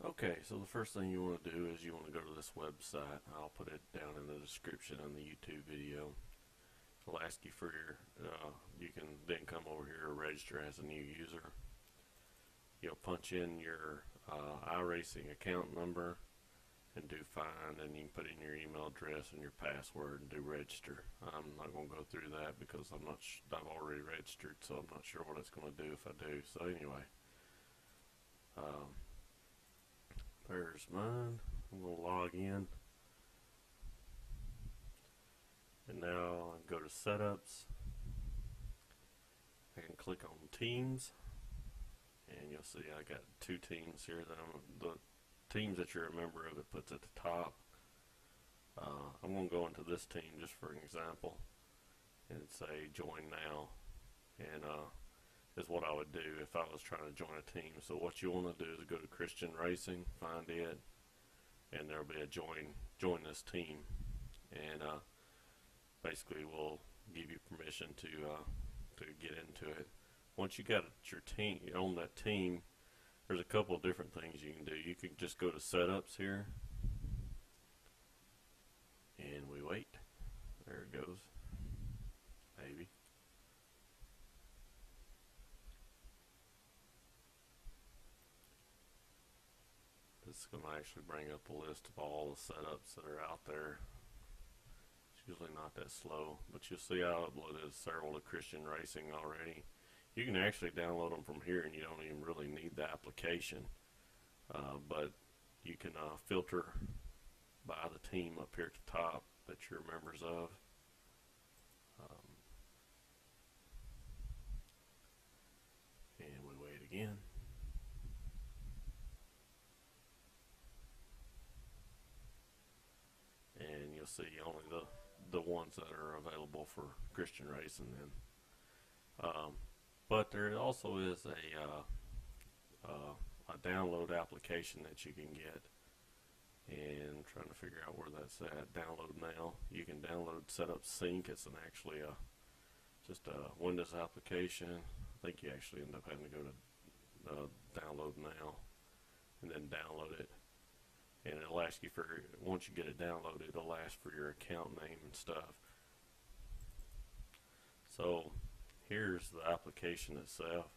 Okay, so the first thing you want to do is you want to go to this website. I'll put it down in the description on the YouTube video. It'll ask you for your, you can then come over here and register as a new user. You'll punch in your iRacing account number and do find, and you can put in your email address and your password and do register. I'm not going to go through that because I've already registered, so I'm not sure what it's going to do if I do. So anyway, there's mine. I'm going to log in, and now I go to setups. I can click on teams, and you'll see I got two teams here that the teams that you're a member of, it puts at the top. I'm going to go into this team just for an example and say join now, and is what I would do if I was trying to join a team. So what you want to do is go to Christian Racing, find it, and there'll be a join this team, and basically we'll give you permission to get into it. Once you got your team on that team, there's a couple of different things you can do. You can just go to setups here, and we wait. There it goes. Maybe. This is going to actually bring up a list of all the setups that are out there. It's usually not that slow, but you'll see I uploaded several to Christian Racing already. You can actually download them from here, and you don't even really need the application. But you can filter by the team up here at the top that you're members of. And we wait again. And you'll see only the ones that are available for Christian Racing then. But there also is a download application that you can get, and I'm trying to figure out where that's at. Download now. You can download Setup Sync. It's actually just a Windows application. I think you actually end up having to go to download now and then download it, and it'll ask you for, once you get it downloaded, it'll ask for your account name and stuff. So here's the application itself.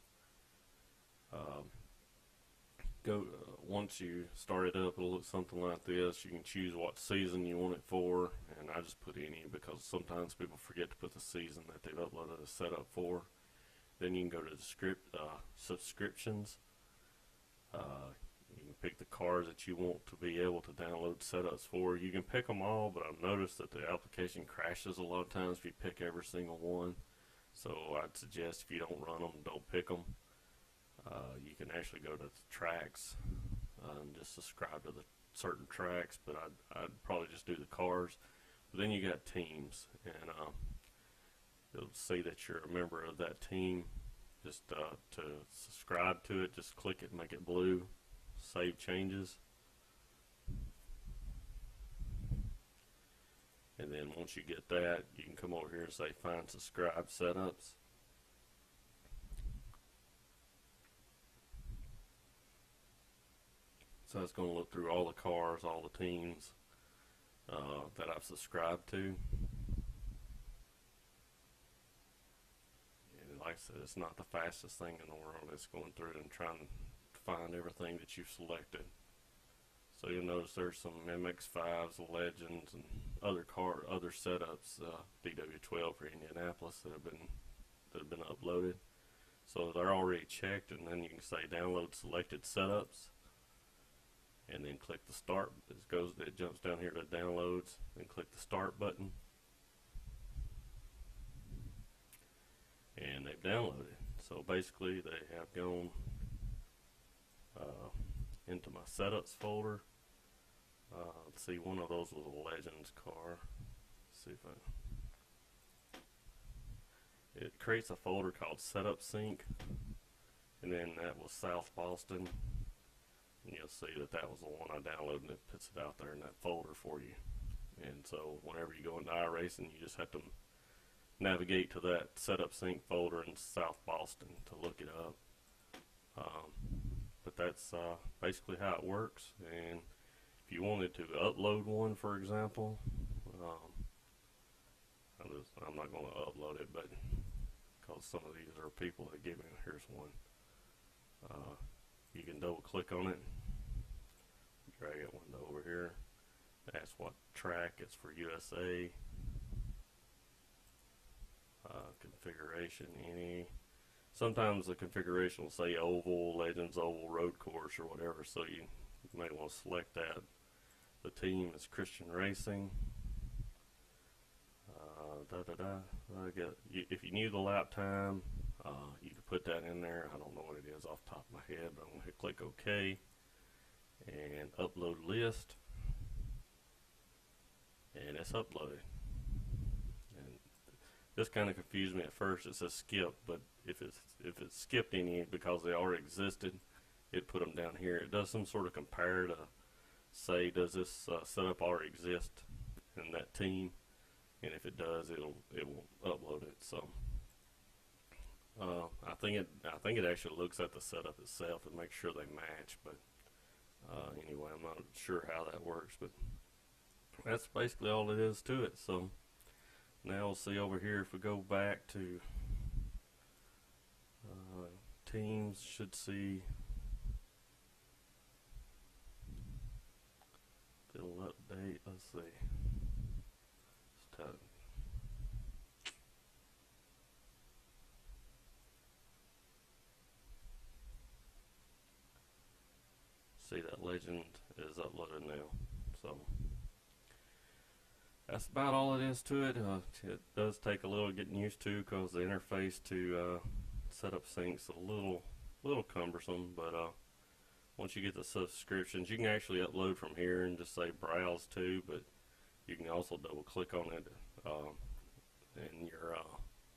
Once you start it up, it'll look something like this. You can choose what season you want it for, and I just put any because sometimes people forget to put the season that they've uploaded a setup for. Then you can go to the subscriptions. You can pick the cars that you want to be able to download setups for. You can pick them all, but I've noticed that the application crashes a lot of times if you pick every single one. So I'd suggest if you don't run them, don't pick them. You can actually go to the tracks and just subscribe to the certain tracks, but I'd probably just do the cars. But then you got teams, and you'll see that you're a member of that team. Just to subscribe to it, just click it, make it blue, save changes. And then once you get that, you can come over here and say find subscribe setups. So it's going to look through all the cars, all the teams that I've subscribed to. And like I said, it's not the fastest thing in the world. It's going through and trying to find everything that you've selected. So you'll notice there's some MX-5s, Legends, and other setups, DW12 for Indianapolis that have been uploaded. So they're already checked, and then you can say download selected setups, and then click the start. It jumps down here to downloads, and click the start button, and they've downloaded. So basically, they have gone into my setups folder. Let's see, one of those was a Legends car. Let's see if it creates a folder called Setup Sync, and then that was South Boston, and you'll see that was the one I downloaded, and it puts it out there in that folder for you. And so whenever you go into iRacing, you just have to navigate to that Setup Sync folder in South Boston to look it up. But that's basically how it works. And if you wanted to upload one, for example, I'm not going to upload it, but because some of these are people that give me, here's one. You can double click on it, drag it one over here, that's what track, it's for USA, configuration, any. Sometimes the configuration will say oval, Legends Oval, road course, or whatever, so you may want to select that. The team is Christian Racing. If you knew the lap time, you could put that in there. I don't know what it is off the top of my head, but I'm going to hit click OK and upload list, and it's uploaded. And this kind of confused me at first. It says skip, but if it's skipped any because they already existed, it put them down here. It does some sort of compare to say, does this setup already exist in that team? And if it does, it will upload it. So I think it actually looks at the setup itself and makes sure they match. But anyway, I'm not sure how that works, but that's basically all it is to it. So now we'll see over here, if we go back to teams, should see it'll update. Let's see. See, that legend is uploaded now. So that's about all it is to it. It does take a little getting used to because the interface to Setup Sync's a little cumbersome, but once you get the subscriptions, you can actually upload from here and just say browse to, but you can also double click on it in your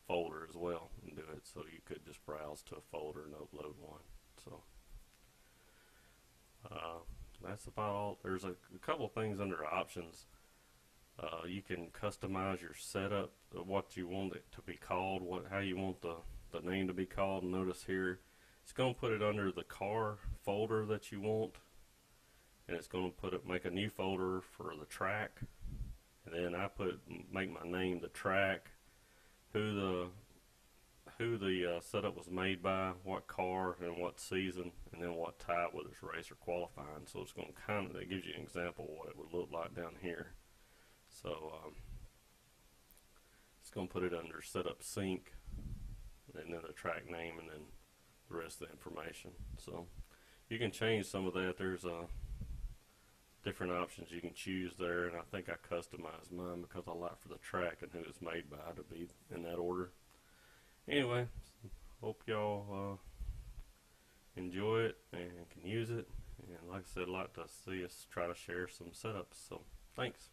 folder as well and do it. So you could just browse to a folder and upload one. So that's about all. There's a couple things under options. You can customize your setup, what you want it to be called, how you want the name to be called. Notice here it's going to put it under the car folder that you want, and it's going to make a new folder for the track. And then I make my name the track, who the setup was made by, what car and what season, and then what type, whether it's race or qualifying. So it's going to that gives you an example of what it would look like down here. So it's going to put it under Setup Sync, and then the track name, and then the rest of the information. So you can change some of that. There's different options you can choose there, and I think I customized mine because I like for the track and who it's made by to be in that order. Anyway, hope y'all enjoy it and can use it, and like I said, I'd like to see us try to share some setups. So thanks.